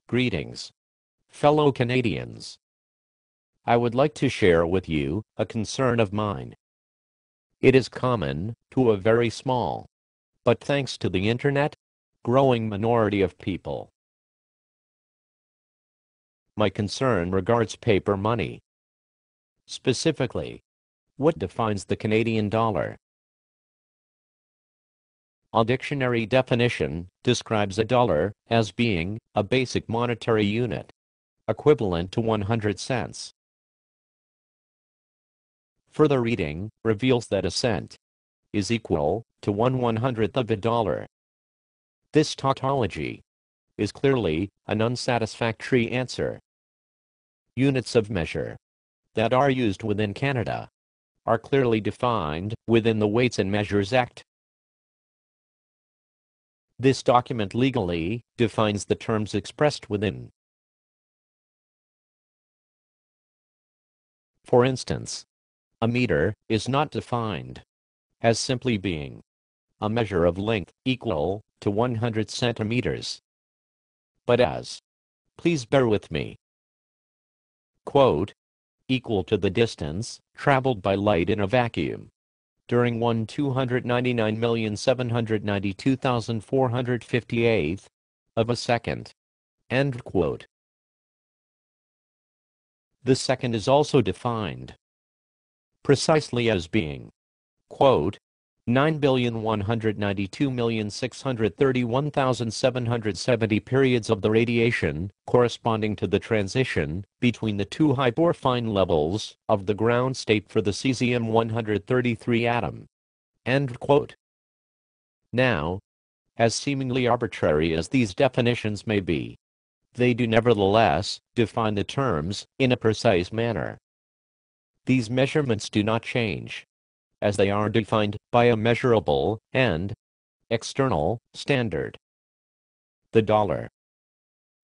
Greetings, fellow Canadians. I would like to share with you a concern of mine. It is common to a very small, but thanks to the internet, growing minority of people. My concern regards paper money. Specifically, what defines the Canadian dollar? A dictionary definition describes a dollar as being a basic monetary unit, equivalent to 100 cents. Further reading reveals that a cent is equal to 1/100th of a dollar. This tautology is clearly an unsatisfactory answer. Units of measure that are used within Canada are clearly defined within the Weights and Measures Act. This document legally defines the terms expressed within. For instance, a meter is not defined as simply being a measure of length equal to 100 centimeters, but as, please bear with me, quote, equal to the distance traveled by light in a vacuum during 299,792,458th of a second, end quote. The second is also defined precisely as being, quote, 9,192,631,770 periods of the radiation corresponding to the transition between the two hyperfine levels of the ground state for the cesium-133 atom. End quote. Now, as seemingly arbitrary as these definitions may be, they do nevertheless define the terms in a precise manner. These measurements do not change, as they are defined by a measurable and external standard. The dollar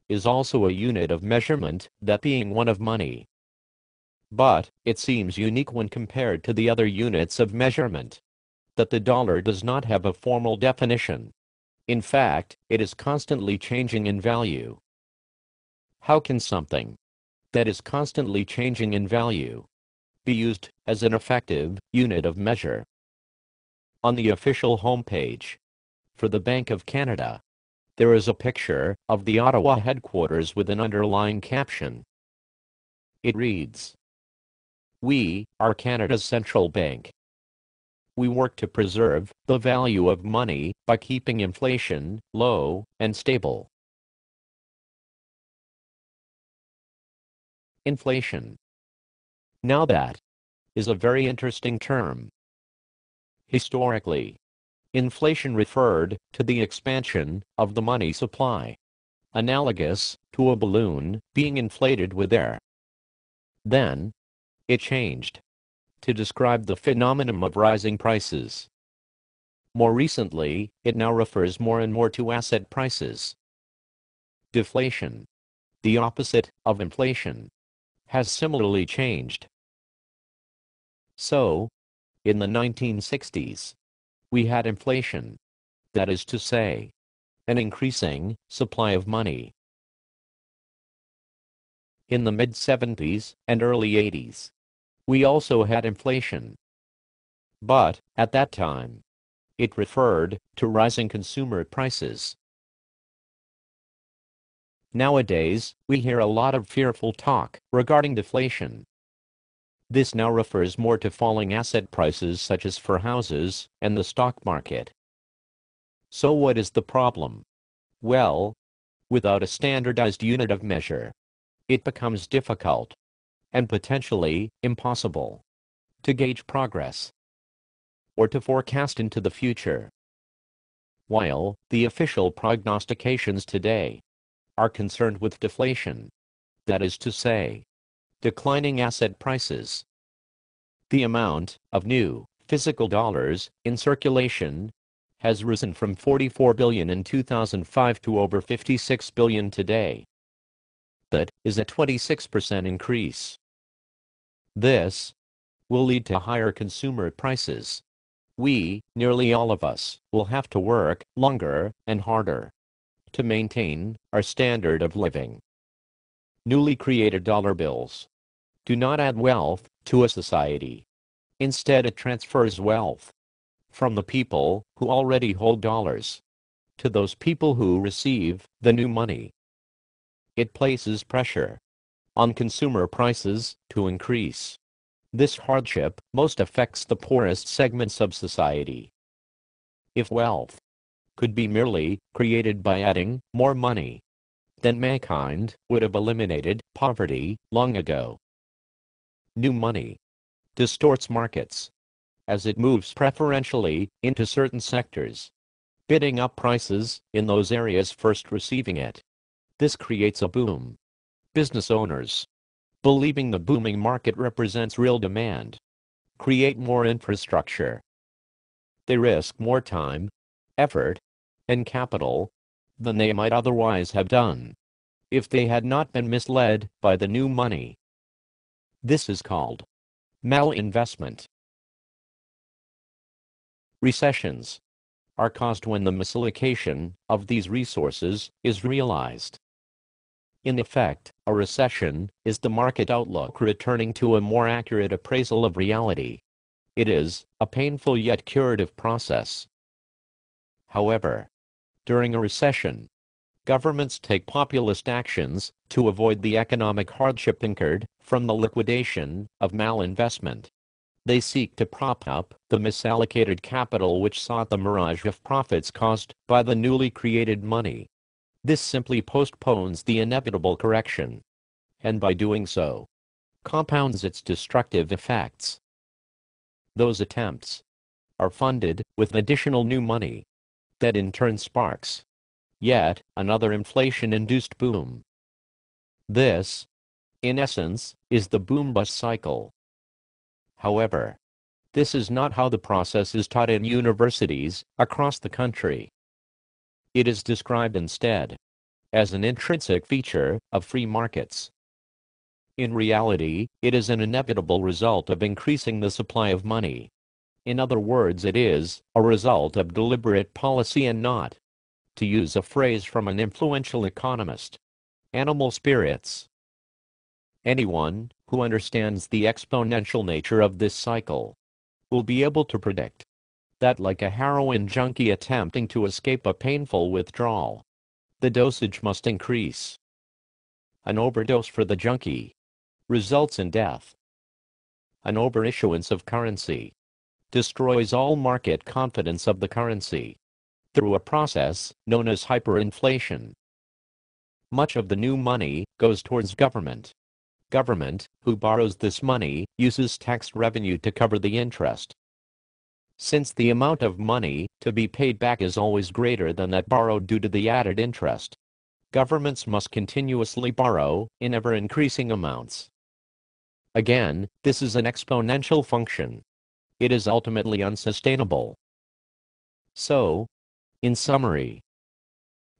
is also a unit of measurement, that being one of money. But it seems unique when compared to the other units of measurement, that the dollar does not have a formal definition. In fact, it is constantly changing in value. How can something that is constantly changing in value be used as an effective unit of measure? On the official homepage for the Bank of Canada, there is a picture of the Ottawa headquarters with an underlying caption. It reads, "We are Canada's central bank. We work to preserve the value of money by keeping inflation low and stable." Inflation. Now that is a very interesting term. Historically, inflation referred to the expansion of the money supply, analogous to a balloon being inflated with air. Then, it changed to describe the phenomenon of rising prices. More recently, it now refers more and more to asset prices. Deflation, the opposite of inflation, has similarly changed. So, in the 1960s, we had inflation, that is to say, an increasing supply of money. In the mid-70s and early 80s, we also had inflation. But, at that time, it referred to rising consumer prices. Nowadays, we hear a lot of fearful talk regarding deflation. This now refers more to falling asset prices, such as for houses and the stock market. So what is the problem? Well, without a standardized unit of measure, it becomes difficult and potentially impossible to gauge progress or to forecast into the future. While the official prognostications today are concerned with deflation, that is to say, declining asset prices, the amount of new physical dollars in circulation has risen from 44 billion in 2005 to over 56 billion today. That is a 26% increase. This will lead to higher consumer prices. We, nearly all of us, will have to work longer and harder to maintain our standard of living. Newly created dollar bills do not add wealth to a society. Instead, it transfers wealth from the people who already hold dollars to those people who receive the new money. It places pressure on consumer prices to increase. This hardship most affects the poorest segments of society. If wealth could be merely created by adding more money, then mankind would have eliminated poverty long ago. New money distorts markets as it moves preferentially into certain sectors, bidding up prices in those areas first receiving it. This creates a boom. Business owners, believing the booming market represents real demand, create more infrastructure. They risk more time, effort, and capital than they might otherwise have done if they had not been misled by the new money. This is called malinvestment. Recessions are caused when the misallocation of these resources is realized. In effect, a recession is the market outlook returning to a more accurate appraisal of reality. It is a painful yet curative process. However, during a recession, governments take populist actions to avoid the economic hardship incurred from the liquidation of malinvestment. They seek to prop up the misallocated capital which sought the mirage of profits caused by the newly created money. This simply postpones the inevitable correction, and by doing so, compounds its destructive effects. Those attempts are funded with additional new money that in turn sparks yet another inflation-induced boom. This, in essence, is the boom-bust cycle. However, this is not how the process is taught in universities across the country. It is described instead as an intrinsic feature of free markets. In reality, it is an inevitable result of increasing the supply of money. In other words, it is a result of deliberate policy and not, to use a phrase from an influential economist, animal spirits. Anyone who understands the exponential nature of this cycle will be able to predict that, like a heroin junkie attempting to escape a painful withdrawal, the dosage must increase. An overdose for the junkie results in death. An overissuance of currency destroys all market confidence of the currency through a process known as hyperinflation. Much of the new money goes towards government. Government, who borrows this money, uses tax revenue to cover the interest. Since the amount of money to be paid back is always greater than that borrowed due to the added interest, governments must continuously borrow in ever-increasing amounts. Again, this is an exponential function. It is ultimately unsustainable. So, in summary,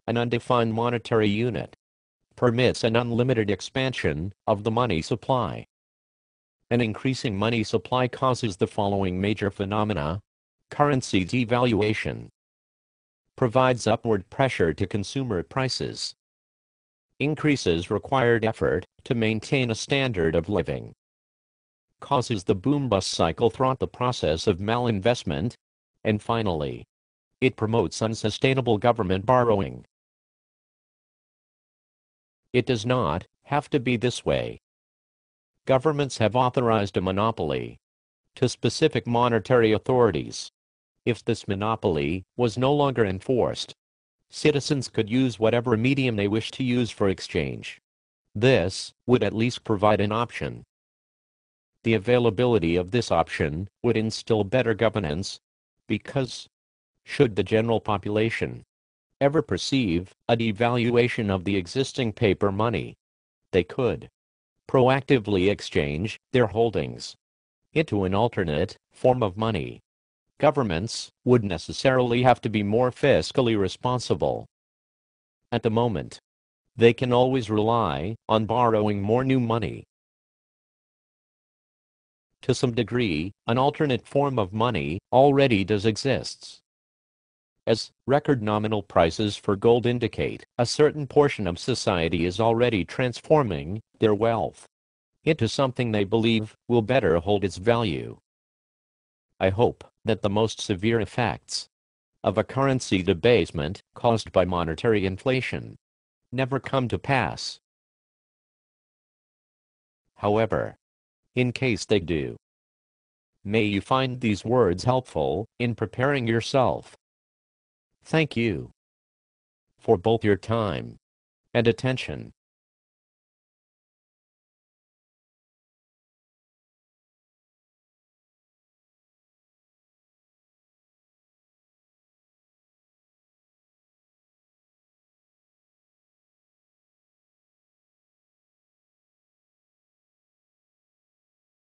an undefined monetary unit permits an unlimited expansion of the money supply. An increasing money supply causes the following major phenomena. Currency devaluation provides upward pressure to consumer prices, increases required effort to maintain a standard of living, causes the boom-bust cycle throughout the process of malinvestment, and finally, it promotes unsustainable government borrowing. It does not have to be this way. Governments have authorized a monopoly to specific monetary authorities. If this monopoly was no longer enforced, citizens could use whatever medium they wish to use for exchange. This would at least provide an option. The availability of this option would instill better governance, because, should the general population ever perceive a devaluation of the existing paper money, they could proactively exchange their holdings into an alternate form of money. Governments would necessarily have to be more fiscally responsible. At the moment, they can always rely on borrowing more new money. To some degree, an alternate form of money already does exist. as record nominal prices for gold indicate, a certain portion of society is already transforming their wealth into something they believe will better hold its value. I hope that the most severe effects of a currency debasement caused by monetary inflation never come to pass. However, in case they do, may you find these words helpful in preparing yourself. Thank you for both your time and attention.